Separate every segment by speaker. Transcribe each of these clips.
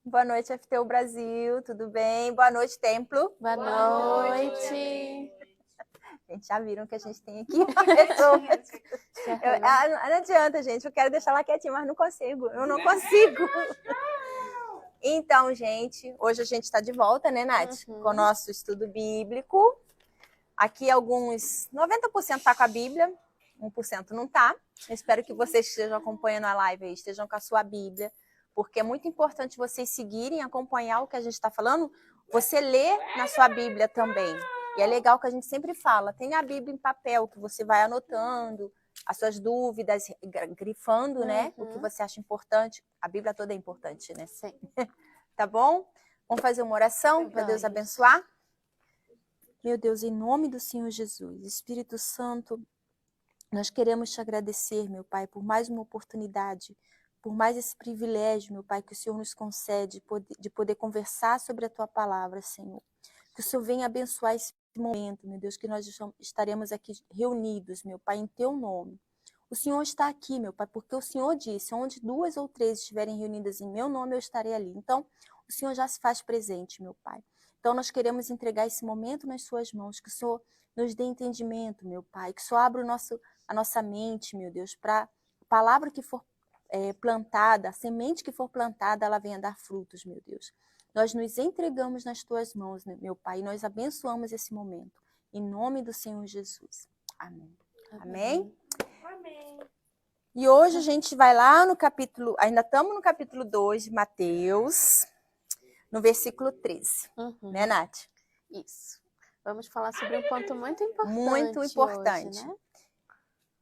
Speaker 1: Boa noite, FTU Brasil, tudo bem? Boa noite, Templo.
Speaker 2: Boa noite.
Speaker 1: Gente, já viram que a gente tem aqui uma pessoa. Não adianta, gente, eu quero deixar ela quietinha, mas não consigo. Eu não consigo. Então, gente, hoje a gente está de volta, né, Nath? Com o nosso estudo bíblico. Aqui alguns, 90% tá com a Bíblia, 1% não tá. Eu espero que vocês que estejam acompanhando a live aí, estejam com a sua Bíblia, porque é muito importante vocês seguirem, acompanhar o que a gente está falando, você lê na sua Bíblia também. E é legal que a gente sempre fala, tem a Bíblia em papel, que você vai anotando as suas dúvidas, grifando, né? O que você acha importante. A Bíblia toda é importante, né?
Speaker 2: Sim.
Speaker 1: Tá bom? Vamos fazer uma oração para Deus abençoar? Meu Deus, em nome do Senhor Jesus, Espírito Santo, nós queremos te agradecer, meu Pai, por mais uma oportunidade, por mais esse privilégio, meu Pai, que o Senhor nos concede de poder conversar sobre a Tua palavra, Senhor. Que o Senhor venha abençoar esse momento, meu Deus, que nós estaremos aqui reunidos, meu Pai, em Teu nome. O Senhor está aqui, meu Pai, porque o Senhor disse, onde 2 ou 3 estiverem reunidas em meu nome, eu estarei ali. Então, o Senhor já se faz presente, meu Pai. Então, nós queremos entregar esse momento nas suas mãos, que o Senhor nos dê entendimento, meu Pai, que o Senhor abra a nossa mente, meu Deus, para a palavra que for plantada, a semente que for plantada, ela venha dar frutos, meu Deus. Nós nos entregamos nas tuas mãos, meu Pai, e nós abençoamos esse momento. Em nome do Senhor Jesus. Amém. Amém?
Speaker 2: Amém.
Speaker 1: E hoje a gente vai lá no capítulo, ainda estamos no capítulo 2 de Mateus, no versículo 13. Né, Nath?
Speaker 2: Isso. Vamos falar sobre um ponto muito importante.
Speaker 1: Muito importante.
Speaker 2: Hoje, né?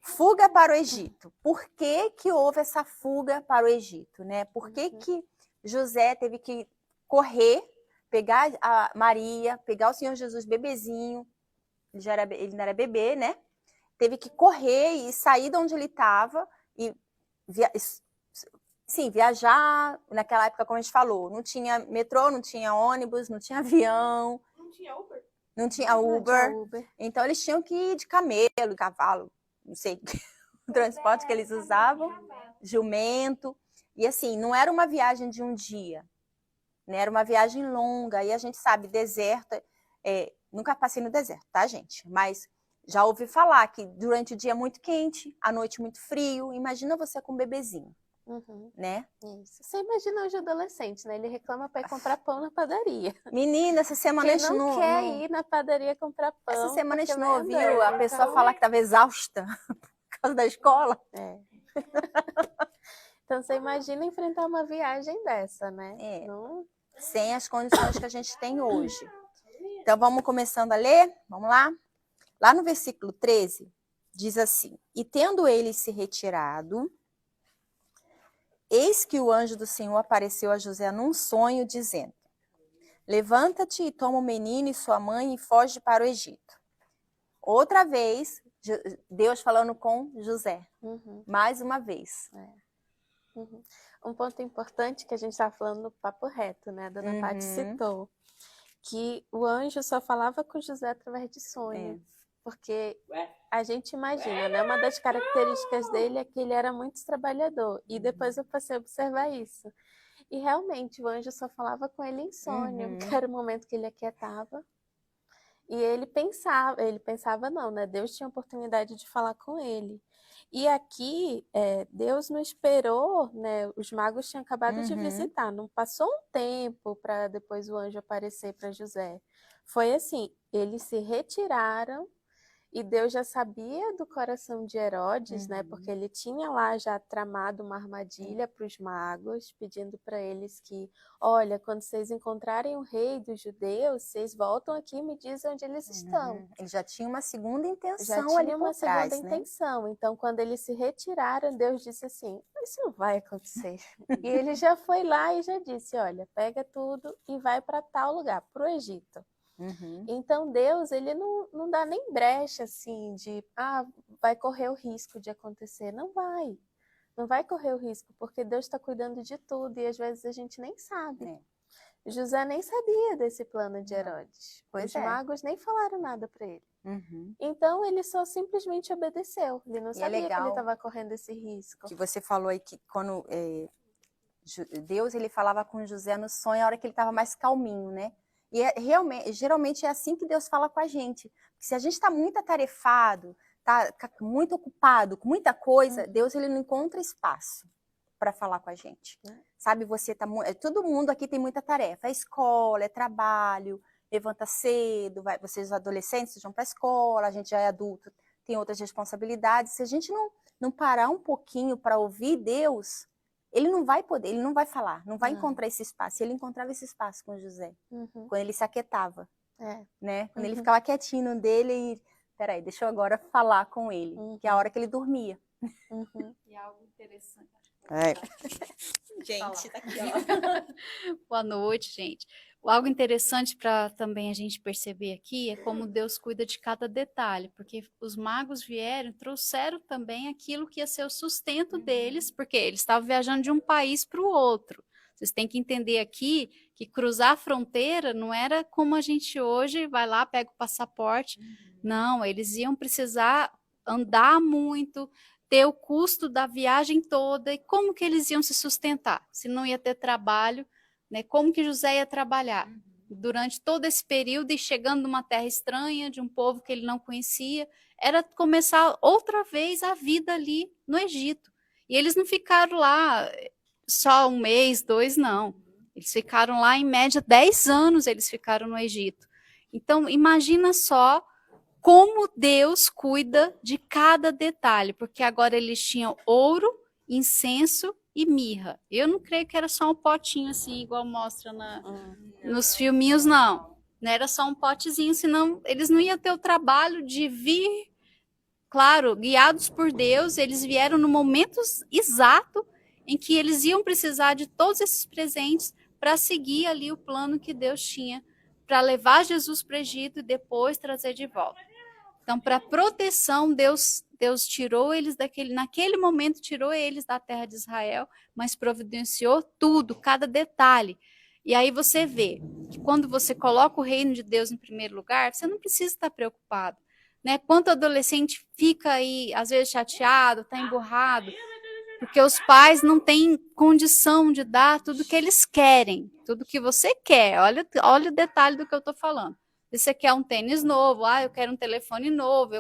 Speaker 1: Fuga para o Egito. Por que que houve essa fuga para o Egito, né? Por que que José teve que correr, pegar a Maria, pegar o Senhor Jesus bebezinho, ele não era bebê, né? Teve que correr e sair de onde ele estava e viajar. Naquela época, como a gente falou, não tinha metrô, não tinha ônibus, não tinha avião.
Speaker 2: Não tinha Uber.
Speaker 1: Não tinha Uber. Então, eles tinham que ir de camelo, cavalo, não sei o transporte que eles usavam, jumento. E assim, não era uma viagem de um dia, né? Era uma viagem longa. E a gente sabe, deserto, nunca passei no deserto, tá, gente? Mas já ouvi falar que durante o dia é muito quente, à noite muito frio. Imagina você com um bebezinho, né?
Speaker 2: Isso. Você imagina hoje adolescente, né? Ele reclama para ir comprar pão na padaria.
Speaker 1: Menina, essa semana
Speaker 2: Quem não quer ir na padaria comprar pão.
Speaker 1: Essa semana a gente não ouviu a pessoa falar que estava exausta por causa da escola.
Speaker 2: Então você imagina enfrentar uma viagem dessa, né?
Speaker 1: Não... Sem as condições que a gente tem hoje. Então vamos começando a ler? Vamos lá? Lá no versículo 13, diz assim: E tendo ele se retirado, eis que o anjo do Senhor apareceu a José num sonho, dizendo: Levanta-te e toma o menino e sua mãe e foge para o Egito. Outra vez, Deus falando com José. Mais uma vez.
Speaker 2: Um ponto importante que a gente estava falando no Papo Reto, né? A dona Paty citou que o anjo só falava com José através de sonho. Porque a gente imagina, né? Uma das características dele é que ele era muito trabalhador. E depois eu passei a observar isso. E realmente o anjo só falava com ele em sonho, que era o momento que ele aquietava. E ele pensava não, né? Deus tinha a oportunidade de falar com ele. E aqui, Deus não esperou, né? Os magos tinham acabado de visitar, não passou um tempo para depois o anjo aparecer para José. Foi assim, eles se retiraram e Deus já sabia do coração de Herodes, né? Porque ele tinha lá já tramado uma armadilha para os magos, pedindo para eles que, olha, quando vocês encontrarem o rei dos judeus, vocês voltam aqui e me dizem onde eles estão.
Speaker 1: Ele já tinha uma segunda intenção
Speaker 2: já tinha
Speaker 1: ali por
Speaker 2: uma
Speaker 1: trás,
Speaker 2: segunda intenção. Então, quando eles se retiraram, Deus disse assim, isso não vai acontecer. E ele já foi lá e já disse, olha, pega tudo e vai para tal lugar, para o Egito. Então Deus, ele não dá nem brecha assim de, vai correr o risco de acontecer. Não vai correr o risco, porque Deus está cuidando de tudo e às vezes a gente nem sabe. José nem sabia desse plano de Herodes. Os magos nem falaram nada para ele. Então ele só simplesmente obedeceu. Ele não sabia que ele estava correndo esse risco.
Speaker 1: Que você falou aí que quando Deus, ele falava com José no sonho a hora que ele estava mais calminho, né? E geralmente é assim que Deus fala com a gente. Se a gente está muito atarefado, está muito ocupado com muita coisa, Deus ele não encontra espaço para falar com a gente. Sabe, todo mundo aqui tem muita tarefa. É escola, é trabalho, levanta cedo, vocês adolescentes vão para a escola, a gente já é adulto, tem outras responsabilidades. Se a gente não parar um pouquinho para ouvir Deus, ele não vai poder, ele não vai falar, não vai encontrar esse espaço. Ele encontrava esse espaço com José, quando ele se aquietava, né? Quando ele ficava quietinho no dele e, peraí, deixa eu agora falar com ele, que é a hora que ele dormia.
Speaker 3: E algo interessante.
Speaker 1: Gente, tá aqui, ó.
Speaker 3: Boa noite, gente. Algo interessante para também a gente perceber aqui é como Deus cuida de cada detalhe, porque os magos vieram, trouxeram também aquilo que ia ser o sustento deles, porque eles estavam viajando de um país para o outro. Vocês têm que entender aqui que cruzar a fronteira não era como a gente hoje vai lá, pega o passaporte. Não, eles iam precisar andar muito, ter o custo da viagem toda, e como que eles iam se sustentar? Se não ia ter trabalho, né? Como que José ia trabalhar durante todo esse período e chegando numa terra estranha, de um povo que ele não conhecia, era começar outra vez a vida ali no Egito. E eles não ficaram lá só um mês, 2, não. Eles ficaram lá, em média, 10 anos eles ficaram no Egito. Então, imagina só como Deus cuida de cada detalhe, porque agora eles tinham ouro, incenso e mirra. Eu não creio que era só um potinho assim, igual mostra nos filminhos, não. Não era só um potezinho, senão eles não iam ter o trabalho de vir, claro, guiados por Deus, eles vieram no momento exato em que eles iam precisar de todos esses presentes para seguir ali o plano que Deus tinha, para levar Jesus para o Egito e depois trazer de volta. Então, para proteção, Deus tirou eles naquele momento tirou eles da terra de Israel, mas providenciou tudo, cada detalhe. E aí você vê que quando você coloca o reino de Deus em primeiro lugar, você não precisa estar preocupado, né? Quanto adolescente fica aí, às vezes chateado, está emburrado, porque os pais não têm condição de dar tudo que eles querem, tudo que você quer. Olha o detalhe do que eu estou falando. Se você quer um tênis novo, eu quero um telefone novo,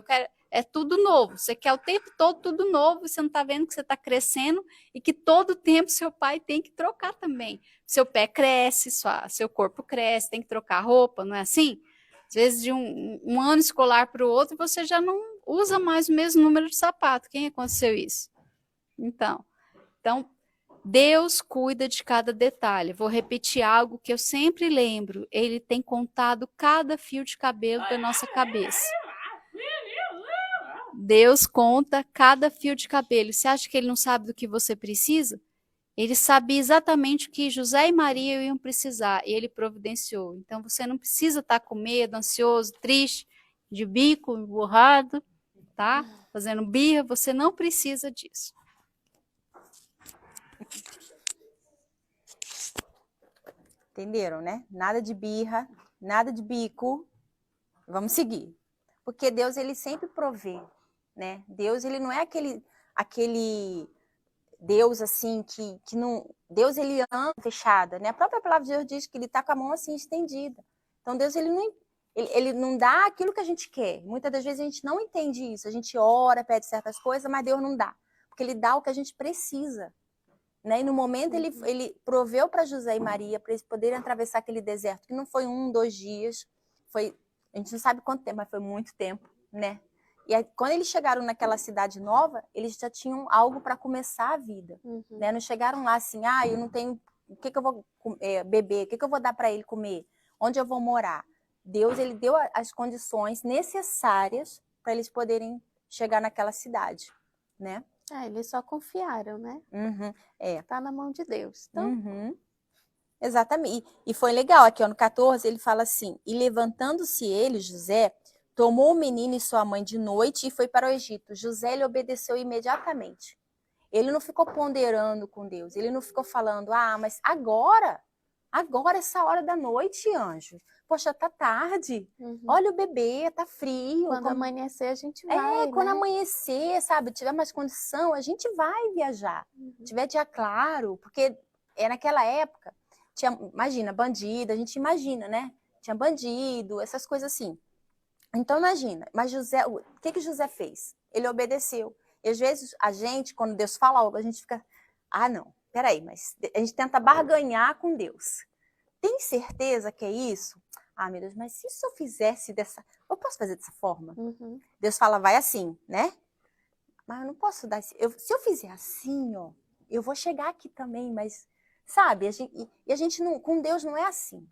Speaker 3: é tudo novo. Você quer o tempo todo tudo novo, e você não está vendo que você está crescendo e que todo tempo seu pai tem que trocar também. Seu pé cresce, seu corpo cresce, tem que trocar roupa, não é assim? Às vezes de um ano escolar para o outro, você já não usa mais o mesmo número de sapato. Quem aconteceu isso? Então, Deus cuida de cada detalhe. Vou repetir algo que eu sempre lembro. Ele tem contado cada fio de cabelo da nossa cabeça. Deus conta cada fio de cabelo. Você acha que ele não sabe do que você precisa? Ele sabia exatamente o que José e Maria iam precisar e ele providenciou. Então você não precisa estar com medo, ansioso, triste, de bico, emburrado, tá? Fazendo birra. Você não precisa disso.
Speaker 1: Entenderam, né? Nada de birra, nada de bico. Vamos seguir. Porque Deus, ele sempre provê, né? Deus, ele não é aquele Deus assim que não... Deus, ele anda fechada, né? A própria palavra de Deus diz que ele tá com a mão assim estendida. Então Deus, ele não dá aquilo que a gente quer. Muitas das vezes a gente não entende isso. A gente ora, pede certas coisas, mas Deus não dá. Porque ele dá o que a gente precisa. Né? E no momento ele proveu para José e Maria para eles poderem atravessar aquele deserto, que não foi 1, 2 dias, a gente não sabe quanto tempo, mas foi muito tempo, né? E aí, quando eles chegaram naquela cidade nova, eles já tinham algo para começar a vida, né? Não chegaram lá assim, eu não tenho, o que eu vou beber, o que eu vou dar para ele comer, onde eu vou morar. Deus, ele deu as condições necessárias para eles poderem chegar naquela cidade, né?
Speaker 2: Eles só confiaram, né? Tá na mão de Deus. Então...
Speaker 1: Exatamente. E foi legal, aqui ó, no 14, ele fala assim, e levantando-se ele, José, tomou o menino e sua mãe de noite e foi para o Egito. José lhe obedeceu imediatamente. Ele não ficou ponderando com Deus, ele não ficou falando, mas agora essa hora da noite, anjo. Poxa, tá tarde. Olha o bebê, tá frio.
Speaker 2: Quando amanhecer, a gente vai.
Speaker 1: Quando amanhecer, sabe, tiver mais condição, a gente vai viajar. Tiver dia claro, porque naquela época, imagina, bandido, a gente imagina, né? Tinha bandido, essas coisas assim. Então, imagina, mas José, o que José fez? Ele obedeceu. E às vezes, a gente, quando Deus fala algo, a gente fica, não, peraí, mas a gente tenta barganhar com Deus. Tem certeza que é isso? Meu Deus, mas se eu fizesse eu posso fazer dessa forma?
Speaker 2: Uhum.
Speaker 1: Deus fala, vai assim, né? Mas eu não posso dar, se eu fizer assim, ó, eu vou chegar aqui também, mas, sabe, a gente não, com Deus não é assim.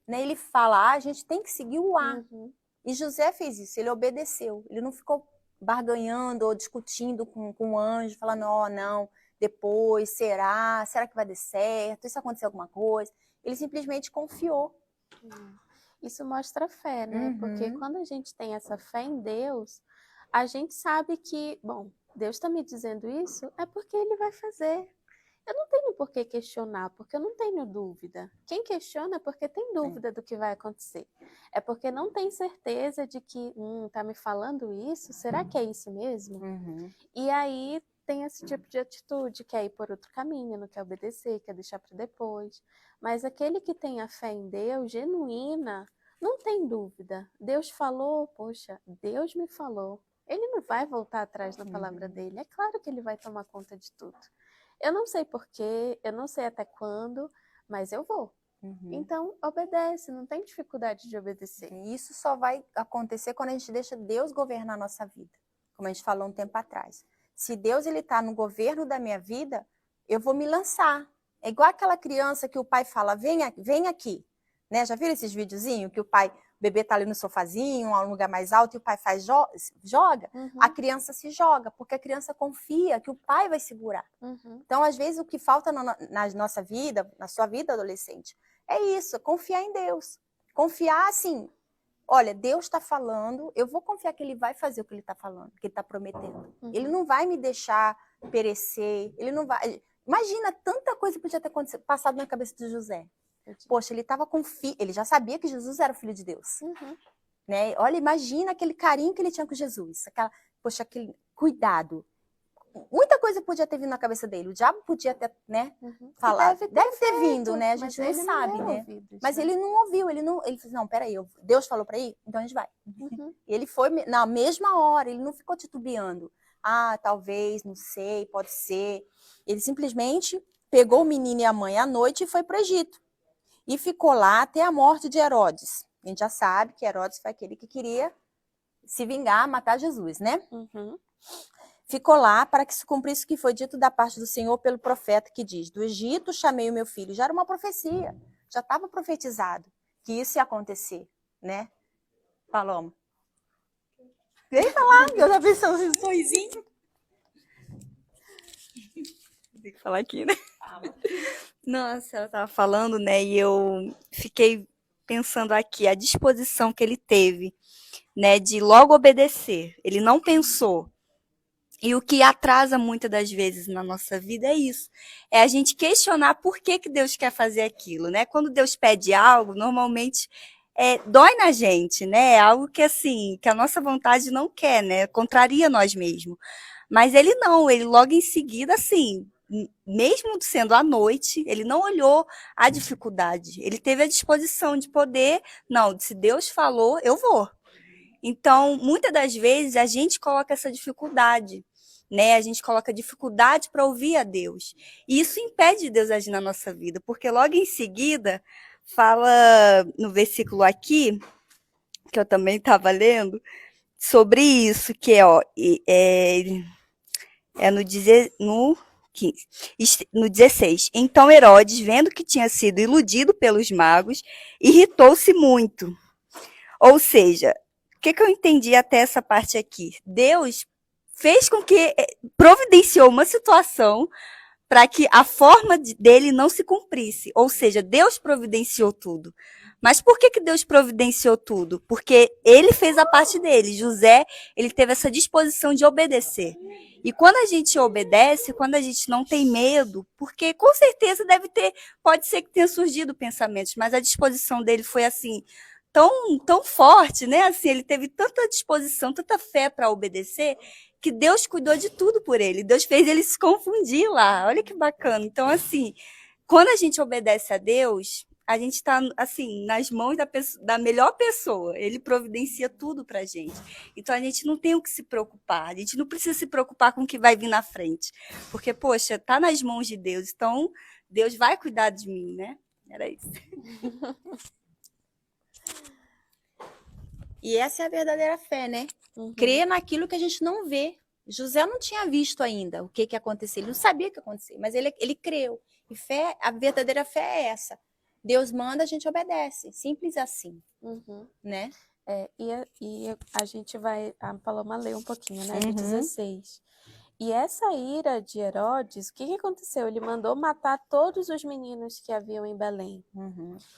Speaker 1: Né? Ele fala, a gente tem que seguir o
Speaker 2: Uhum.
Speaker 1: E José fez isso, ele obedeceu. Ele não ficou barganhando ou discutindo com o anjo, falando, não, depois, será que vai dar certo? E se acontecer alguma coisa? Ele simplesmente confiou.
Speaker 2: Isso mostra fé, né? Porque quando a gente tem essa fé em Deus, a gente sabe que, bom, Deus está me dizendo isso, é porque Ele vai fazer. Eu não tenho por que questionar, porque eu não tenho dúvida. Quem questiona é porque tem dúvida do que vai acontecer. É porque não tem certeza de que, tá me falando isso? Será que é isso mesmo? E aí tem esse tipo de atitude, quer ir por outro caminho, não quer obedecer, quer deixar para depois. Mas aquele que tem a fé em Deus, genuína, não tem dúvida. Deus falou, poxa, Deus me falou. Ele não vai voltar atrás na palavra dele. É claro que ele vai tomar conta de tudo. Eu não sei porquê, eu não sei até quando, mas eu vou. Então, obedece, não tem dificuldade de obedecer.
Speaker 1: E isso só vai acontecer quando a gente deixa Deus governar a nossa vida, como a gente falou um tempo atrás. Se Deus está no governo da minha vida, eu vou me lançar. É igual aquela criança que o pai fala, vem aqui. Né? Já viram esses videozinhos que o bebê está ali no sofazinho, um lugar mais alto, e o pai joga? A criança se joga, porque a criança confia que o pai vai segurar. Então, às vezes, o que falta na nossa vida, na sua vida, adolescente, é isso, confiar em Deus. Confiar, assim, olha, Deus está falando, eu vou confiar que Ele vai fazer o que Ele está falando, que Ele está prometendo. Ele não vai me deixar perecer, Ele não vai... Imagina, tanta coisa podia ter passado na cabeça de José. Poxa, ele estava ele já sabia que Jesus era o Filho de Deus. Né? Olha, imagina aquele carinho que ele tinha com Jesus. Aquele cuidado. Muita coisa podia ter vindo na cabeça dele. O diabo podia ter, né, falado. Deve ter vindo, né? A gente não sabe, né? Mas ele não ouviu. Ele disse, não, peraí, Deus falou para ir? Então a gente vai. E ele foi na mesma hora. Ele não ficou titubeando. Talvez, não sei, pode ser. Ele simplesmente pegou o menino e a mãe à noite e foi para o Egito. E ficou lá até a morte de Herodes. A gente já sabe que Herodes foi aquele que queria se vingar, matar Jesus, né? Ficou lá para que se cumprisse o que foi dito da parte do Senhor pelo profeta que diz, do Egito chamei o meu filho. Já era uma profecia, já estava profetizado que isso ia acontecer, né? Paloma. Vem falar, eu já vi um sorrisinho. Tem que falar aqui, né? Nossa, ela estava falando, né? E eu fiquei pensando aqui a disposição que ele teve, né? De logo obedecer. Ele não pensou. E o que atrasa muitas das vezes na nossa vida é isso. É a gente questionar por que Deus quer fazer aquilo, né? Quando Deus pede algo, normalmente dói na gente, né? É algo que, assim, que a nossa vontade não quer, né? Contraria nós mesmos. Mas ele não, ele logo em seguida, assim, mesmo sendo à noite, ele não olhou a dificuldade. Ele teve a disposição de poder, não, se Deus falou, eu vou. Então, muitas das vezes, a gente coloca essa dificuldade, né? A gente coloca dificuldade para ouvir a Deus. E isso impede Deus agir na nossa vida, porque logo em seguida, fala no versículo aqui, que eu também estava lendo, sobre isso, que no 15. No 16. Então Herodes, vendo que tinha sido iludido pelos magos, irritou-se muito. Ou seja, o que eu entendi até essa parte aqui? Deus fez com que providenciou uma situação para que a forma dele não se cumprisse. Ou seja, Deus providenciou tudo. Mas por que Deus providenciou tudo? Porque ele fez a parte dele. José, ele teve essa disposição de obedecer. E quando a gente obedece, quando a gente não tem medo, porque com certeza pode ser que tenha surgido pensamentos, mas a disposição dele foi assim, tão forte, né? Assim, ele teve tanta disposição, tanta fé para obedecer, que Deus cuidou de tudo por ele. Deus fez ele se confundir lá. Olha que bacana. Então, assim,
Speaker 4: quando a gente obedece a Deus, a gente está, assim, nas mãos da melhor pessoa. Ele providencia tudo para a gente. Então, a gente não tem o que se preocupar. A gente não precisa se preocupar com o que vai vir na frente. Porque, poxa, está nas mãos de Deus. Então, Deus vai cuidar de mim, né? Era isso.
Speaker 1: E essa é a verdadeira fé, né? Crer naquilo que a gente não vê. José não tinha visto ainda o que ia acontecer. Ele não sabia o que ia acontecer, mas ele creu. E fé, a verdadeira fé é essa. Deus manda, a gente obedece. Simples assim, né?
Speaker 2: E a gente vai... A Paloma leu um pouquinho, né? Do 16. E essa ira de Herodes, o que aconteceu? Ele mandou matar todos os meninos que haviam em Belém.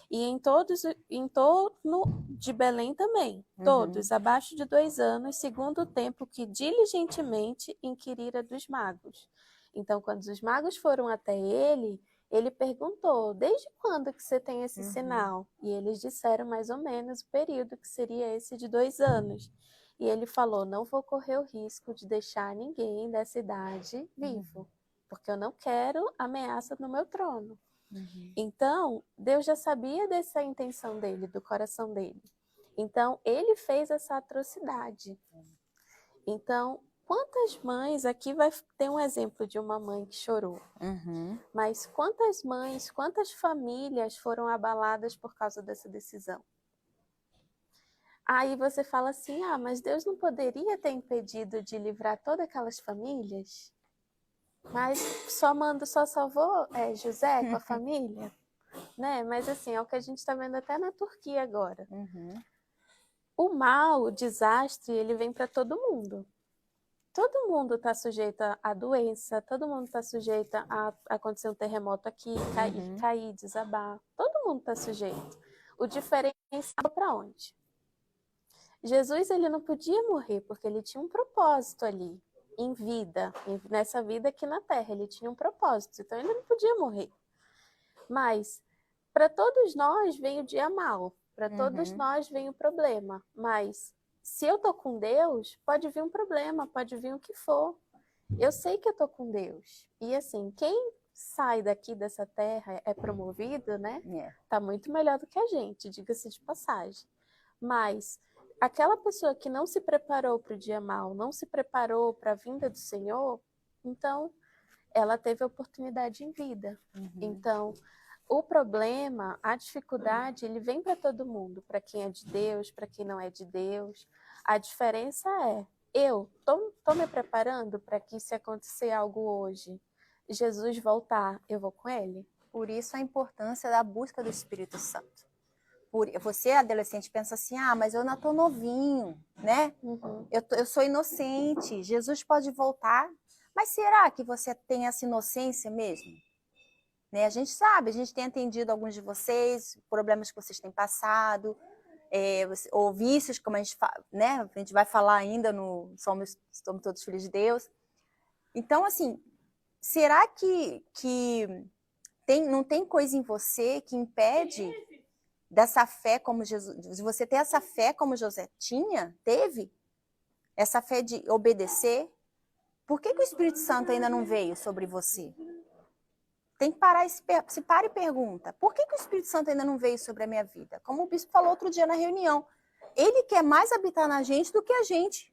Speaker 2: E em torno de Belém também. Todos, abaixo de 2 anos, segundo o tempo que diligentemente inquirira dos magos. Então, quando os magos foram até ele perguntou, desde quando que você tem esse sinal? E eles disseram mais ou menos o período que seria esse de 2 anos. E ele falou, não vou correr o risco de deixar ninguém dessa idade vivo, porque eu não quero ameaça no meu trono. Então, Deus já sabia dessa intenção dele, do coração dele. Então, ele fez essa atrocidade. Então, quantas mães, aqui vai ter um exemplo de uma mãe que chorou, mas quantas mães, quantas famílias foram abaladas por causa dessa decisão? Aí você fala assim, mas Deus não poderia ter impedido de livrar todas aquelas famílias? Mas só salvou José com a família? Né? Mas assim, é o que a gente está vendo até na Turquia agora. O mal, o desastre, ele vem para todo mundo. Todo mundo está sujeito a doença, todo mundo está sujeito a acontecer um terremoto aqui, cair, desabar. Todo mundo está sujeito. O diferencial para onde? Jesus, ele não podia morrer porque ele tinha um propósito ali, em vida, nessa vida aqui na Terra, ele tinha um propósito, então ele não podia morrer. Mas para todos nós vem o dia mau, para todos nós vem o problema, mas se eu tô com Deus, pode vir um problema, pode vir o que for. Eu sei que eu tô com Deus. E assim, quem sai daqui dessa terra é promovido, né? Tá muito melhor do que a gente, diga-se de passagem. Mas aquela pessoa que não se preparou para o dia mau, não se preparou para a vinda do Senhor, então ela teve a oportunidade em vida. Então, o problema, a dificuldade, ele vem para todo mundo, para quem é de Deus, para quem não é de Deus. A diferença é, eu tô me preparando para que se acontecer algo hoje, Jesus voltar, eu vou com ele?
Speaker 1: Por isso a importância da busca do Espírito Santo. Você, adolescente, pensa assim, mas eu não tô novinho, né? Eu sou inocente, Jesus pode voltar. Mas será que você tem essa inocência mesmo? Né? A gente sabe, a gente tem atendido alguns de vocês, problemas que vocês têm passado, ou vícios, como a gente vai falar ainda no Somos Todos Filhos de Deus. Então, assim, será que não tem coisa em você que impede dessa fé como Jesus, de você ter essa fé como José teve? Essa fé de obedecer? Por que o Espírito Santo ainda não veio sobre você? Tem que parar, se para e pergunta, por que o Espírito Santo ainda não veio sobre a minha vida? Como o bispo falou outro dia na reunião, ele quer mais habitar na gente do que a gente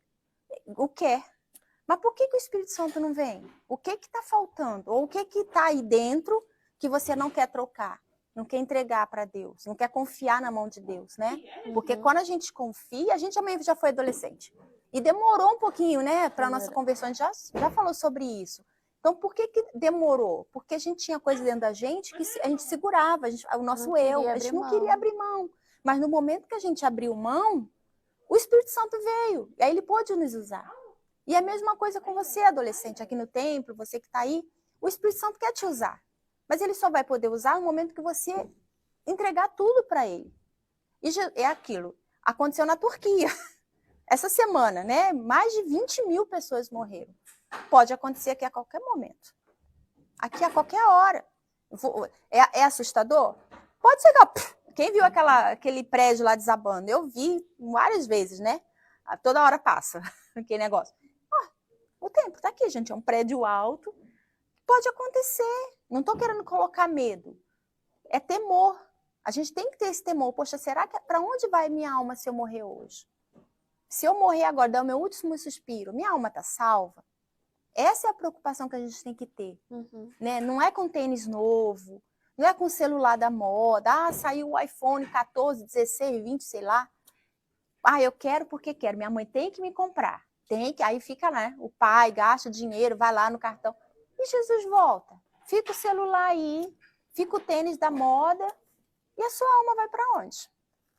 Speaker 1: o quer. Mas por que o Espírito Santo não vem? O que está faltando? Ou o que está aí dentro que você não quer trocar? Não quer entregar para Deus? Não quer confiar na mão de Deus, né? Porque quando a gente confia, a gente também já foi adolescente. E demorou um pouquinho, né? Para a nossa conversão, a gente já falou sobre isso. Então, por que demorou? Porque a gente tinha coisa dentro da gente que a gente segurava, o nosso eu, a gente não queria abrir mão. Mas no momento que a gente abriu mão, o Espírito Santo veio. E aí ele pôde nos usar. E a mesma coisa com você, adolescente, aqui no templo, você que está aí. O Espírito Santo quer te usar. Mas ele só vai poder usar no momento que você entregar tudo para ele. E é aquilo. Aconteceu na Turquia. Essa semana, né? Mais de 20 mil pessoas morreram. Pode acontecer aqui a qualquer momento. Aqui a qualquer hora. É assustador? Pode ser. Quem viu aquele prédio lá desabando? Eu vi várias vezes, né? Toda hora passa aquele negócio. O tempo está aqui, gente. É um prédio alto. Pode acontecer, Não estou querendo colocar medo. É temor. A gente tem que ter esse temor. Poxa, será que para onde vai minha alma se eu morrer hoje? Se eu morrer agora, dar o meu último suspiro, minha alma está salva? Essa é a preocupação que a gente tem que ter. Né? Não é com tênis novo, não é com celular da moda. Saiu o iPhone 14, 16, 20, sei lá. Eu quero porque quero. Minha mãe tem que me comprar. Tem que. Aí fica, né? O pai gasta dinheiro, vai lá no cartão. E Jesus volta. Fica o celular aí, fica o tênis da moda. E a sua alma vai para onde?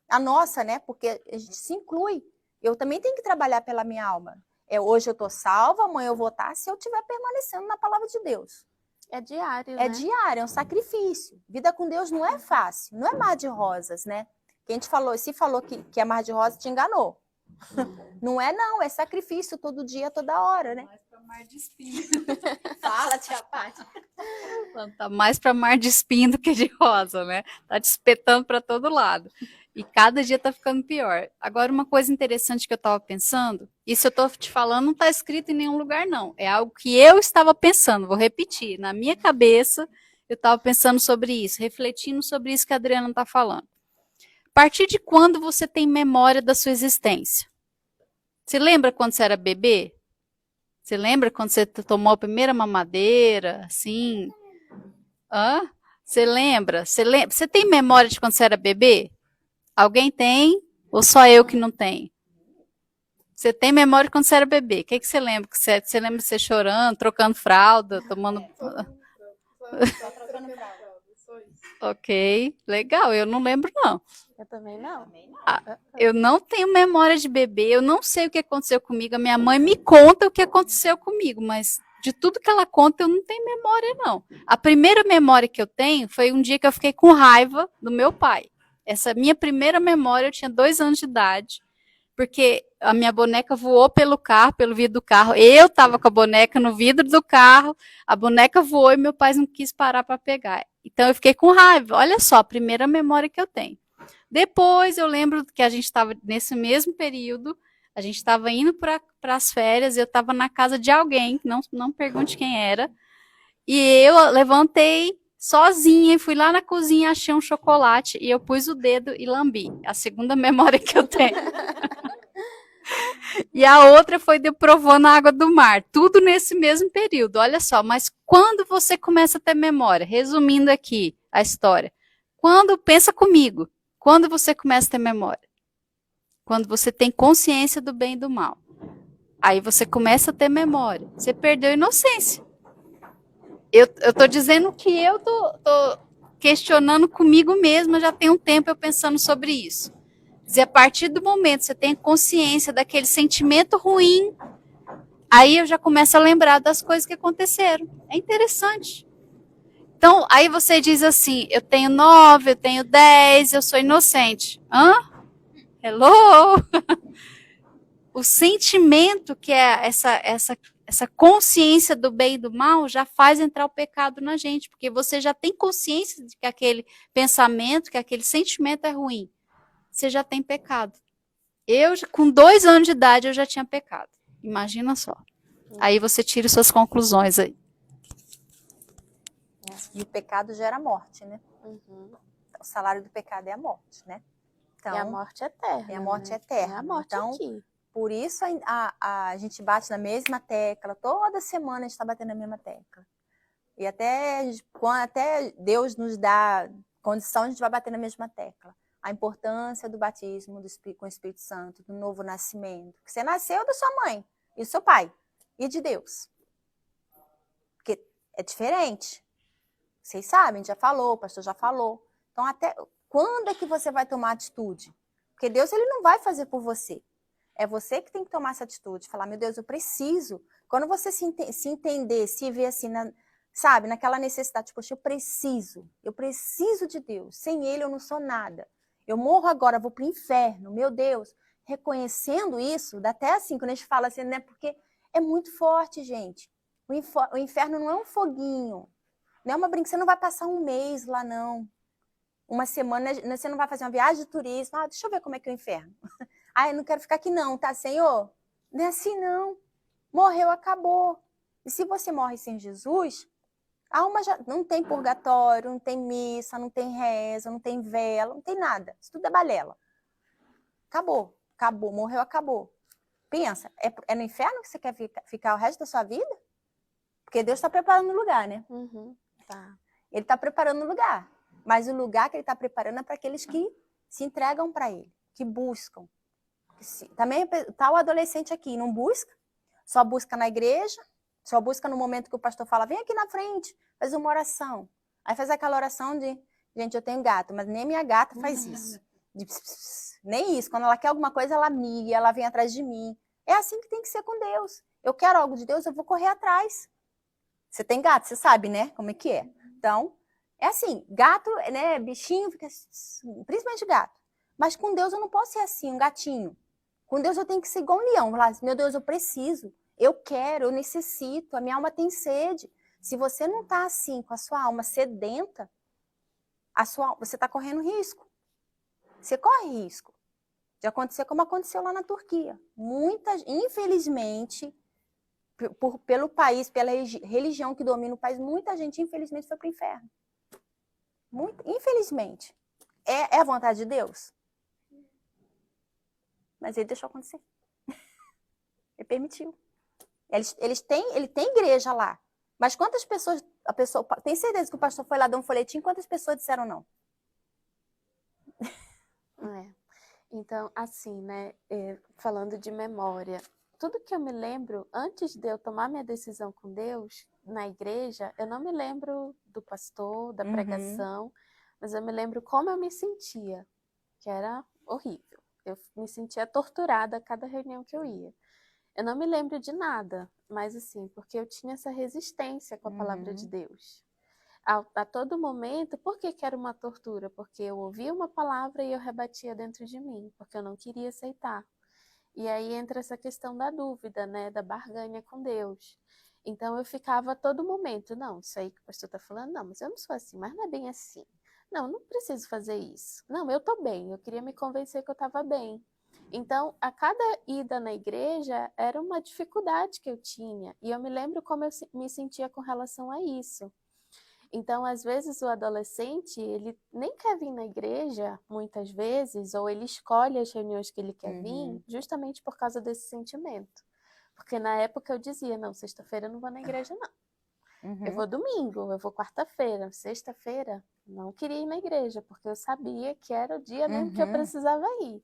Speaker 1: A nossa, né? Porque a gente se inclui. Eu também tenho que trabalhar pela minha alma. Hoje eu estou salva, amanhã eu vou estar, se eu estiver permanecendo na palavra de Deus.
Speaker 2: É diário,
Speaker 1: É
Speaker 2: né?
Speaker 1: diário, é um sacrifício. Vida com Deus não é fácil, não é mar de rosas, né? Quem te falou, se falou que é mar de rosas, te enganou. Não é não, é sacrifício todo dia, toda hora, né?
Speaker 3: Mais para mar de espinho.
Speaker 1: Fala, tia Paty.
Speaker 3: Tá mais para mar de espinho do que de rosa, né? Tá te espetando para todo lado. E cada dia tá ficando pior. Agora, uma coisa interessante que eu estava pensando, isso eu tô te falando, não está escrito em nenhum lugar, não. É algo que eu estava pensando, vou repetir. Na minha cabeça, eu estava pensando sobre isso, refletindo sobre isso que a Adriana está falando. A partir de quando você tem memória da sua existência? Você lembra quando você era bebê? Você lembra quando você tomou a primeira mamadeira, assim? Você lembra? Você tem memória de quando você era bebê? Alguém tem? Ou só eu que não tenho? Você tem memória de quando você era bebê? O que você lembra? Você lembra de você chorando, trocando fralda, tomando... Ok, legal. Eu não lembro, não.
Speaker 2: Eu também não.
Speaker 3: Eu não tenho memória de bebê, eu não sei o que aconteceu comigo. A minha mãe me conta o que aconteceu comigo, mas de tudo que ela conta, eu não tenho memória, não. A primeira memória que eu tenho foi um dia que eu fiquei com raiva do meu pai. Essa minha primeira memória, eu tinha 2 anos de idade, porque a minha boneca voou pelo carro, pelo vidro do carro. Eu estava com a boneca no vidro do carro, a boneca voou e meu pai não quis parar para pegar. Então eu fiquei com raiva. Olha só, a primeira memória que eu tenho. Depois eu lembro que a gente estava nesse mesmo período, a gente estava indo para as férias, eu estava na casa de alguém, não pergunte quem era, e eu levantei sozinha e fui lá na cozinha, achei um chocolate e eu pus o dedo e lambi. A segunda memória que eu tenho. E a outra foi de eu provando a água do mar. Tudo nesse mesmo período, olha só. Mas quando você começa a ter memória? Resumindo aqui a história. Pensa comigo, quando você começa a ter memória? Quando você tem consciência do bem e do mal. Aí você começa a ter memória. Você perdeu a inocência. Eu tô dizendo que eu tô questionando comigo mesma, já tem um tempo eu pensando sobre isso. Dizer, a partir do momento que você tem consciência daquele sentimento ruim, aí eu já começo a lembrar das coisas que aconteceram. É interessante. Então, aí você diz assim, eu tenho 9, eu tenho 10, eu sou inocente. Hello? O sentimento que é essa consciência do bem e do mal já faz entrar o pecado na gente, porque você já tem consciência de que aquele pensamento, que aquele sentimento é ruim. Você já tem pecado. Eu, com 2 anos de idade, eu já tinha pecado. Imagina só. Aí você tira suas conclusões aí.
Speaker 1: E o pecado gera morte, né? O salário do pecado é a morte, né? Então,
Speaker 2: é a morte eterna.
Speaker 1: É a morte eterna.
Speaker 2: É a morte
Speaker 1: então,
Speaker 2: aqui.
Speaker 1: Por isso a gente bate na mesma tecla. Toda semana a gente está batendo na mesma tecla. E até Deus nos dá condição, a gente vai bater na mesma tecla. A importância do batismo com o Espírito Santo, do novo nascimento. Que você nasceu da sua mãe e do seu pai e de Deus. Porque é diferente. Vocês sabem, a gente já falou, o pastor já falou. Então, até quando é que você vai tomar atitude? Porque Deus ele não vai fazer por você. É você que tem que tomar essa atitude. Falar, meu Deus, eu preciso. Quando você se entender, se ver assim, sabe, naquela necessidade, poxa, eu preciso de Deus. Sem Ele eu não sou nada. Eu morro agora, vou para o inferno, meu Deus. Reconhecendo isso, dá até assim, quando a gente fala assim, né? Porque é muito forte, gente. O inferno não é um foguinho. Não é uma brincadeira, você não vai passar um mês lá, não. Uma semana, você não vai fazer uma viagem de turismo. Deixa eu ver como é que é o inferno. Eu não quero ficar aqui não, tá, Senhor? Não é assim, não. Morreu, acabou. E se você morre sem Jesus, A alma já não tem purgatório, não tem missa, não tem reza, não tem vela, não tem nada. Isso tudo é balela. Acabou. Acabou. Morreu, acabou. Pensa, é no inferno que você quer ficar o resto da sua vida? Porque Deus está preparando o lugar, né?
Speaker 2: Tá.
Speaker 1: Ele está preparando o lugar. Mas o lugar que ele está preparando é para aqueles que se entregam para ele, que buscam. Também está o adolescente aqui, não busca, só busca na igreja, só busca no momento que o pastor fala, vem aqui na frente, faz uma oração. Aí faz aquela oração de, gente, eu tenho gato, mas nem minha gata faz isso. Nem isso. Quando ela quer alguma coisa, ela miga, ela vem atrás de mim. É assim que tem que ser com Deus. Eu quero algo de Deus, eu vou correr atrás. Você tem gato, você sabe, né? Como é que é. Então, é assim, gato, né, bichinho, fica, principalmente gato. Mas com Deus eu não posso ser assim, um gatinho. Com Deus eu tenho que ser igual um leão. Falar assim, meu Deus, eu preciso, eu quero, eu necessito, a minha alma tem sede. Se você não está assim, com a sua alma sedenta, você está correndo risco. Você corre risco de acontecer como aconteceu lá na Turquia. Infelizmente, pelo país, pela religião que domina o país, muita gente, infelizmente, foi para o inferno. Infelizmente. É a vontade de Deus? Mas ele deixou acontecer. Ele permitiu. Ele tem igreja lá. Mas quantas pessoas, tem certeza que o pastor foi lá dar um folhetim, quantas pessoas disseram não?
Speaker 2: Então, assim, né, falando de memória, tudo que eu me lembro, antes de eu tomar minha decisão com Deus, na igreja, eu não me lembro do pastor, da pregação, mas eu me lembro como eu me sentia, que era horrível. Eu me sentia torturada a cada reunião que eu ia. Eu não me lembro de nada, mas assim, porque eu tinha essa resistência com a palavra de Deus. A todo momento, por que era uma tortura? Porque eu ouvia uma palavra e eu rebatia dentro de mim, porque eu não queria aceitar. E aí entra essa questão da dúvida, né, da barganha com Deus. Então eu ficava a todo momento, não, isso aí que o pastor está falando, não, mas eu não sou assim, mas não é bem assim. Não, não preciso fazer isso. Não, eu estou bem, eu queria me convencer que eu estava bem. Então, a cada ida na igreja era uma dificuldade que eu tinha. E eu me lembro como eu me sentia com relação a isso. Então, às vezes, o adolescente, ele nem quer vir na igreja, muitas vezes, ou ele escolhe as reuniões que ele quer vir, justamente por causa desse sentimento. Porque na época eu dizia, não, sexta-feira eu não vou na igreja, não. Eu vou domingo, eu vou quarta-feira, sexta-feira, não queria ir na igreja, porque eu sabia que era o dia mesmo que eu precisava ir.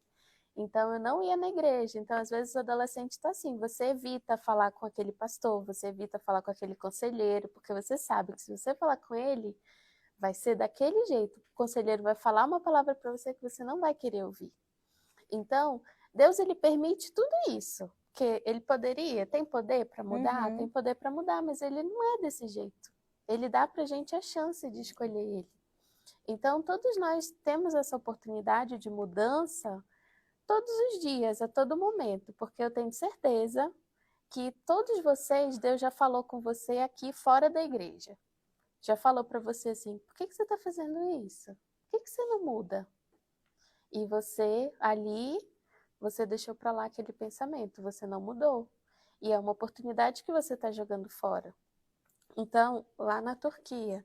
Speaker 2: Então, eu não ia na igreja. Então, às vezes, o adolescente está assim, você evita falar com aquele pastor, você evita falar com aquele conselheiro, porque você sabe que se você falar com ele, vai ser daquele jeito. O conselheiro vai falar uma palavra para você que você não vai querer ouvir. Então, Deus, ele permite tudo isso. Que ele tem poder para mudar? Tem poder para mudar, mas ele não é desse jeito. Ele dá para a gente a chance de escolher ele. Então, todos nós temos essa oportunidade de mudança todos os dias, a todo momento, porque eu tenho certeza que todos vocês, Deus já falou com você aqui fora da igreja. Já falou para você assim, por que você está fazendo isso? Por que você não muda? E você, ali, você deixou para lá aquele pensamento, você não mudou. E é uma oportunidade que você está jogando fora. Então, lá na Turquia,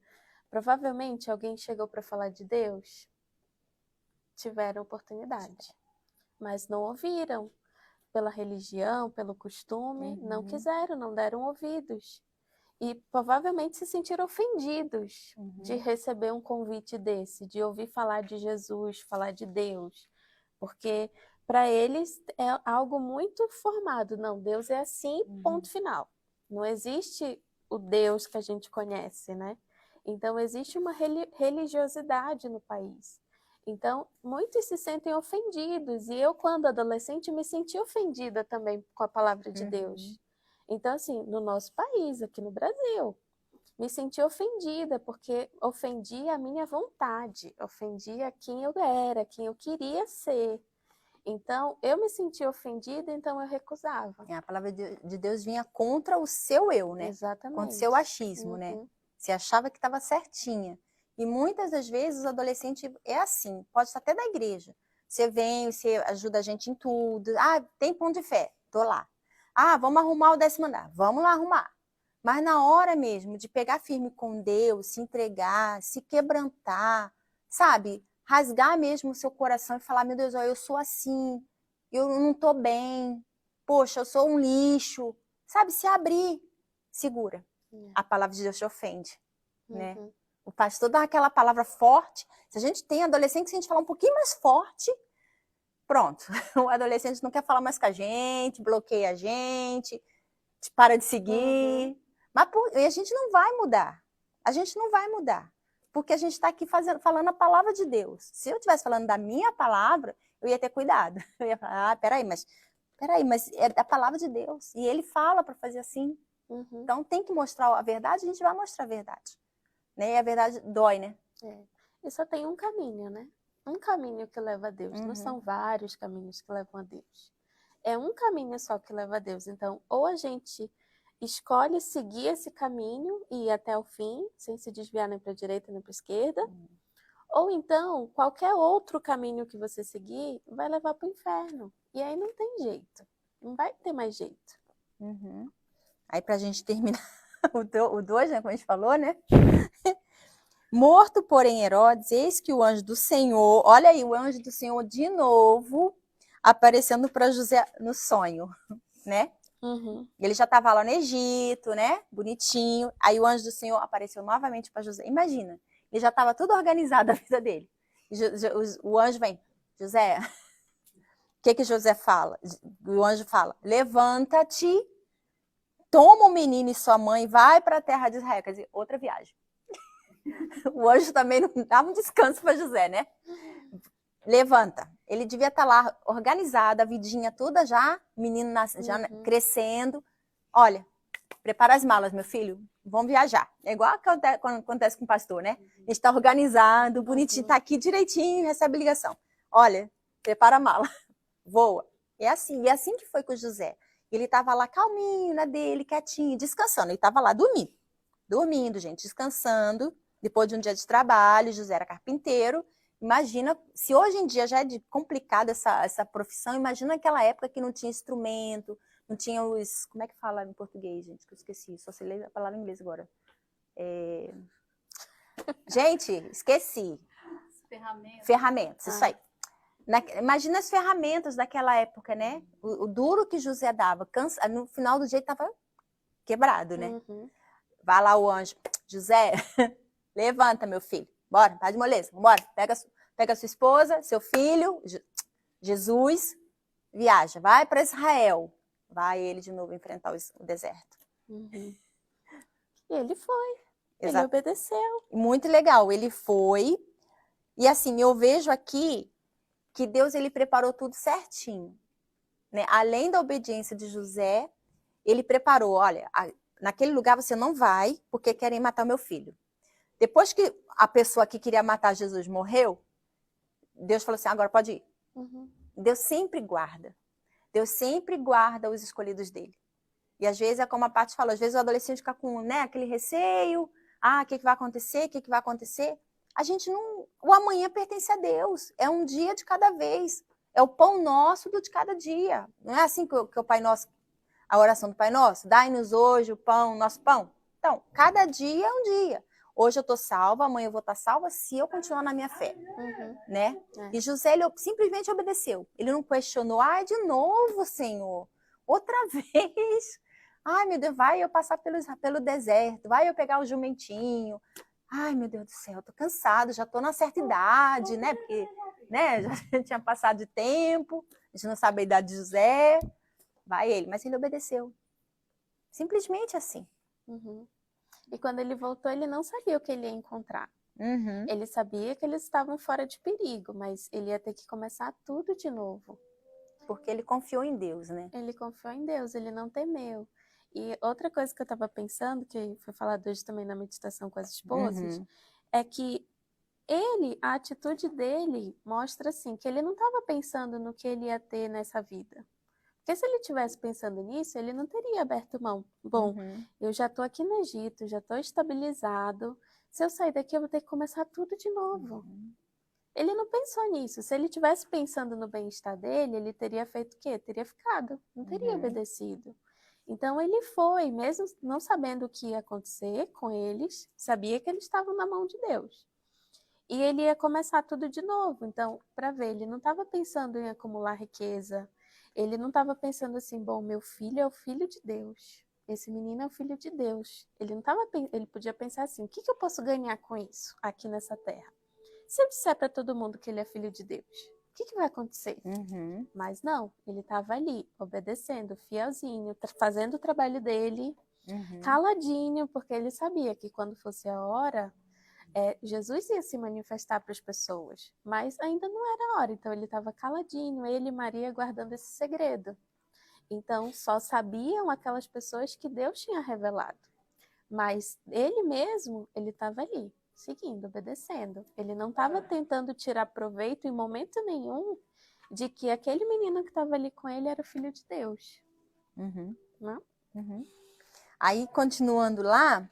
Speaker 2: provavelmente alguém chegou para falar de Deus, tiveram oportunidade. Mas não ouviram, pela religião, pelo costume, não quiseram, não deram ouvidos. E provavelmente se sentiram ofendidos de receber um convite desse, de ouvir falar de Jesus, falar de Deus. Porque para eles é algo muito formado. Não, Deus é assim, ponto final. Não existe o Deus que a gente conhece, né? Então existe uma religiosidade no país. Então, muitos se sentem ofendidos. E eu, quando adolescente, me senti ofendida também com a palavra de Deus. Então, assim, no nosso país, aqui no Brasil, me senti ofendida, porque ofendia a minha vontade, ofendia quem eu era, quem eu queria ser. Então, eu me senti ofendida, então eu recusava.
Speaker 1: A palavra de Deus vinha contra o seu eu, né?
Speaker 2: Exatamente.
Speaker 1: Contra o seu achismo, né? Você achava que estava certinha. E muitas das vezes o adolescente é assim, pode estar até da igreja. Você vem, você ajuda a gente em tudo. Ah, tem pão de fé, tô lá. Ah, vamos arrumar o 10º andar, vamos lá arrumar. Mas na hora mesmo de pegar firme com Deus, se entregar, se quebrantar, sabe? Rasgar mesmo o seu coração e falar, meu Deus, ó, eu sou assim, eu não tô bem, poxa, eu sou um lixo, sabe? Se abrir, segura. A palavra de Deus te ofende, né? O pastor dá aquela palavra forte. Se a gente tem adolescente, se a gente falar um pouquinho mais forte, pronto. O adolescente não quer falar mais com a gente, bloqueia a gente, para de seguir. Mas a gente não vai mudar. A gente não vai mudar. Porque a gente está aqui falando a palavra de Deus. Se eu estivesse falando da minha palavra, eu ia ter cuidado. Eu ia falar, peraí, mas é da palavra de Deus. E ele fala para fazer assim. Então tem que mostrar a verdade, a gente vai mostrar a verdade. Né? E a verdade dói, né?
Speaker 2: E só tem um caminho, né? Um caminho que leva a Deus. Não são vários caminhos que levam a Deus. É um caminho só que leva a Deus. Então, ou a gente escolhe seguir esse caminho e ir até o fim, sem se desviar nem para a direita nem para a esquerda, ou então, qualquer outro caminho que você seguir vai levar para o inferno. E aí não tem jeito. Não vai ter mais jeito.
Speaker 1: Aí pra gente terminar o 2, né, como a gente falou, né? Morto, porém, Herodes, eis que o anjo do Senhor, olha aí, o anjo do Senhor de novo aparecendo para José no sonho, né? Ele já estava lá no Egito, né? Bonitinho. Aí o anjo do Senhor apareceu novamente para José. Imagina, ele já estava tudo organizado a vida dele. O anjo vem, José, o que José fala? O anjo fala, levanta-te, toma o menino e sua mãe, vai para a terra de Israel. Quer dizer, outra viagem. O anjo também não dava um descanso para José, né? Levanta. Ele devia estar lá organizado, a vidinha toda já, menino já crescendo. Olha, prepara as malas, meu filho, vamos viajar. É igual quando acontece com o pastor, né? A gente está organizado, bonitinho, está aqui direitinho, recebe ligação. Olha, prepara a mala, voa. E é assim que foi com o José. Ele estava lá calminho, na dele, quietinho, descansando. Ele estava lá dormindo, gente, descansando. Depois de um dia de trabalho, José era carpinteiro. Imagina, se hoje em dia já é complicada essa profissão, imagina naquela época que não tinha instrumento, não tinha os... Como é que fala em português, gente? Que eu esqueci, só sei ler a palavra em inglês agora. Gente, esqueci. Ferramentas, isso aí. Imagina as ferramentas daquela época, né? O duro que José dava. No final do dia ele estava quebrado, né? Vai lá o anjo. José, levanta, meu filho. Bora, tá de moleza. Bora, pega sua esposa, seu filho, Jesus, viaja. Vai para Israel. Vai ele de novo enfrentar o deserto.
Speaker 2: E ele foi. Ele obedeceu.
Speaker 1: Muito legal. Ele foi. E assim, eu vejo aqui que Deus ele preparou tudo certinho. Né? Além da obediência de José, ele preparou, olha, naquele lugar você não vai porque querem matar o meu filho. Depois que a pessoa que queria matar Jesus morreu, Deus falou assim, agora pode ir. Deus sempre guarda. Deus sempre guarda os escolhidos dele. E às vezes é como a Paty falou, às vezes o adolescente fica com, né, aquele receio, o que vai acontecer, o que vai acontecer. A gente não... O amanhã pertence a Deus. É um dia de cada vez. É o pão nosso de cada dia. Não é assim que o Pai Nosso, a oração do Pai Nosso? Dai-nos hoje o pão, nosso pão. Então, cada dia é um dia. Hoje eu estou salva, amanhã eu vou estar salva se eu continuar na minha fé. Né? E José, ele simplesmente obedeceu. Ele não questionou. De novo, Senhor. Outra vez. Meu Deus, vai eu passar pelo deserto. Vai eu pegar o jumentinho. Meu Deus do céu, tô cansado, já tô na certa idade, né? Porque, né, já tinha passado de tempo, a gente não sabe a idade de José. Vai ele, mas ele obedeceu. Simplesmente assim.
Speaker 2: E quando ele voltou, ele não sabia o que ele ia encontrar. Ele sabia que eles estavam fora de perigo, mas ele ia ter que começar tudo de novo.
Speaker 1: Porque ele confiou em Deus, né?
Speaker 2: Ele confiou em Deus, ele não temeu. E outra coisa que eu estava pensando, que foi falado hoje também na meditação com as esposas, é que a atitude dele mostra assim, que ele não estava pensando no que ele ia ter nessa vida. Porque se ele estivesse pensando nisso, ele não teria aberto mão. Bom, eu já estou aqui no Egito, já estou estabilizado. Se eu sair daqui, eu vou ter que começar tudo de novo. Ele não pensou nisso. Se ele estivesse pensando no bem-estar dele, ele teria feito o quê? Teria ficado, não teria obedecido. Então ele foi, mesmo não sabendo o que ia acontecer com eles, sabia que eles estavam na mão de Deus. E ele ia começar tudo de novo. Então, para ver, ele não estava pensando em acumular riqueza. Ele não estava pensando assim, bom, meu filho é o filho de Deus. Esse menino é o filho de Deus. Ele podia pensar assim, o que eu posso ganhar com isso aqui nessa terra? Se eu disser para todo mundo que ele é filho de Deus, o que vai acontecer? Mas não, ele estava ali, obedecendo, fielzinho, fazendo o trabalho dele, caladinho, porque ele sabia que quando fosse a hora, Jesus ia se manifestar para as pessoas, mas ainda não era a hora, então ele estava caladinho, ele e Maria guardando esse segredo. Então só sabiam aquelas pessoas que Deus tinha revelado, mas ele mesmo, ele estava ali, seguindo, obedecendo. Ele não estava tentando tirar proveito em momento nenhum de que aquele menino que estava ali com ele era filho de Deus. Não?
Speaker 1: Aí, continuando lá,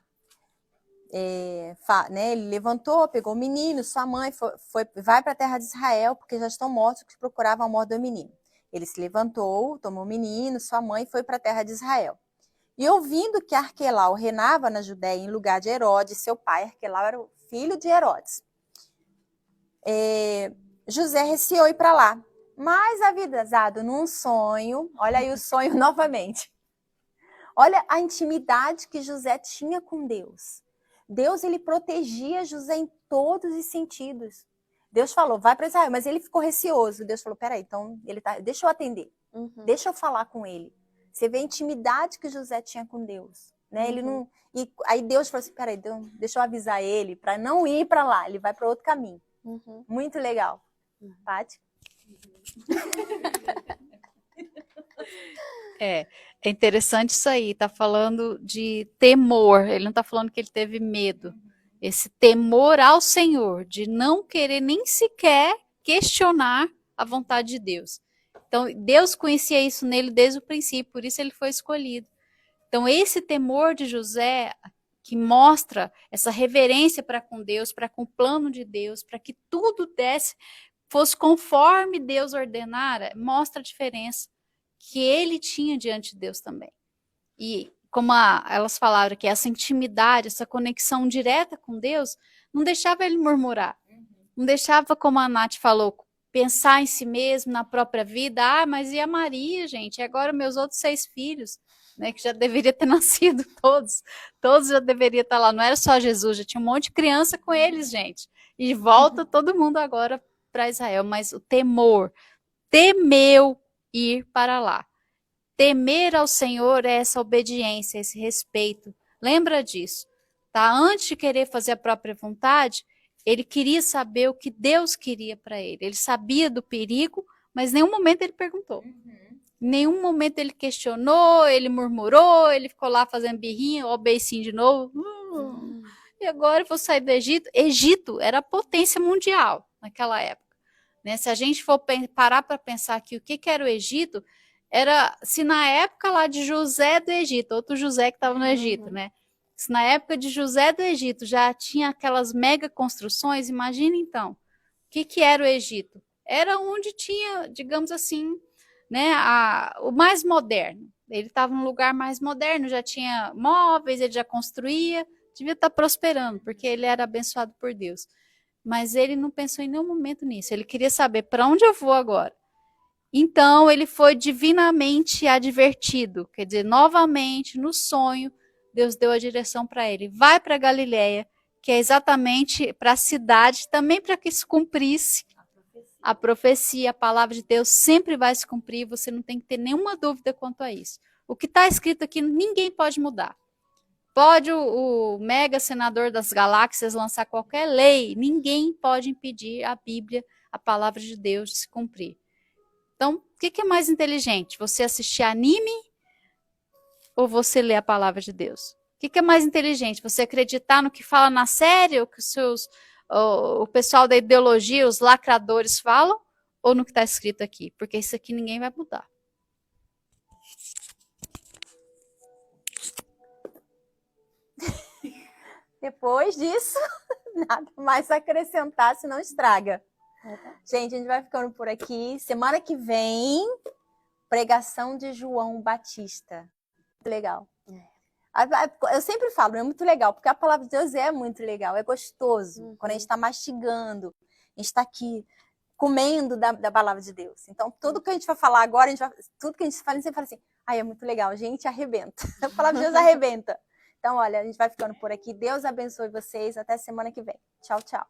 Speaker 1: ele levantou, pegou o menino, sua mãe, vai para a terra de Israel, porque já estão mortos que procuravam a morte do menino. Ele se levantou, tomou o menino, sua mãe, e foi para a terra de Israel. E ouvindo que Arquelau reinava na Judéia em lugar de Herodes, seu pai, Arquelau era o filho de Herodes, José receou ir para lá, mas avisado num sonho, olha aí o sonho novamente. Olha a intimidade que José tinha com Deus. Deus, ele protegia José em todos os sentidos. Deus falou, vai para Israel, mas ele ficou receoso. Deus falou, peraí, então deixa eu atender, deixa eu falar com ele. Você vê a intimidade que José tinha com Deus, né? Ele não, e aí Deus falou assim, peraí, deixa eu avisar ele para não ir para lá, ele vai para outro caminho. Muito legal. Paty?
Speaker 3: É interessante isso aí, tá falando de temor, ele não tá falando que ele teve medo. Esse temor ao Senhor, de não querer nem sequer questionar a vontade de Deus. Então, Deus conhecia isso nele desde o princípio, por isso ele foi escolhido. Então, esse temor de José, que mostra essa reverência para com Deus, para com o plano de Deus, para que tudo fosse conforme Deus ordenara, mostra a diferença que ele tinha diante de Deus também. E como elas falaram que essa intimidade, essa conexão direta com Deus, não deixava ele murmurar. Não deixava, como a Nath falou, pensar em si mesmo, na própria vida. Ah, mas e a Maria, gente? E agora meus outros 6 filhos, né, que já deveria ter nascido todos já deveriam estar lá. Não era só Jesus, já tinha um monte de criança com eles, gente. E volta todo mundo agora para Israel. Mas o temor, temeu ir para lá. Temer ao Senhor é essa obediência, esse respeito. Lembra disso, tá? Antes de querer fazer a própria vontade, ele queria saber o que Deus queria para ele. Ele sabia do perigo, mas em nenhum momento ele perguntou. Em nenhum momento ele questionou, ele murmurou, ele ficou lá fazendo birrinha, ó, beicinho de novo. E agora eu vou sair do Egito. Egito era a potência mundial naquela época, né? Se a gente for parar para pensar aqui o que era o Egito, era, se na época lá de José do Egito, outro José que estava no Egito, né? Se na época de José do Egito já tinha aquelas mega construções, imagina então, o que era o Egito? Era onde tinha, digamos assim, né, o mais moderno. Ele estava num lugar mais moderno, já tinha móveis, ele já construía, devia estar prosperando, porque ele era abençoado por Deus. Mas ele não pensou em nenhum momento nisso, ele queria saber para onde eu vou agora. Então, ele foi divinamente advertido, quer dizer, novamente, no sonho, Deus deu a direção para ele. Vai para Galiléia, que é exatamente para a cidade, também para que se cumprisse a profecia, a palavra de Deus sempre vai se cumprir, você não tem que ter nenhuma dúvida quanto a isso. O que está escrito aqui, ninguém pode mudar. Pode o mega senador das galáxias lançar qualquer lei, ninguém pode impedir a Bíblia, a palavra de Deus, de se cumprir. Então, o que é mais inteligente? Você assistir anime ou você ler a palavra de Deus? O que é mais inteligente? Você acreditar no que fala na série, ou que o pessoal da ideologia, os lacradores falam, ou no que está escrito aqui? Porque isso aqui ninguém vai mudar.
Speaker 1: Depois disso, nada mais a acrescentar, senão estraga. Gente, a gente vai ficando por aqui. Semana que vem, pregação de João Batista. legal. Eu sempre falo, é muito legal, porque a palavra de Deus é muito legal, é gostoso. Quando a gente está mastigando, a gente está aqui comendo da palavra de Deus. Então, tudo que a gente vai falar agora, tudo que a gente fala, você fala assim, ai, é muito legal, a gente arrebenta. A palavra de Deus arrebenta. Então, olha, a gente vai ficando por aqui. Deus abençoe vocês. Até semana que vem. Tchau, tchau.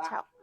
Speaker 2: Tchau.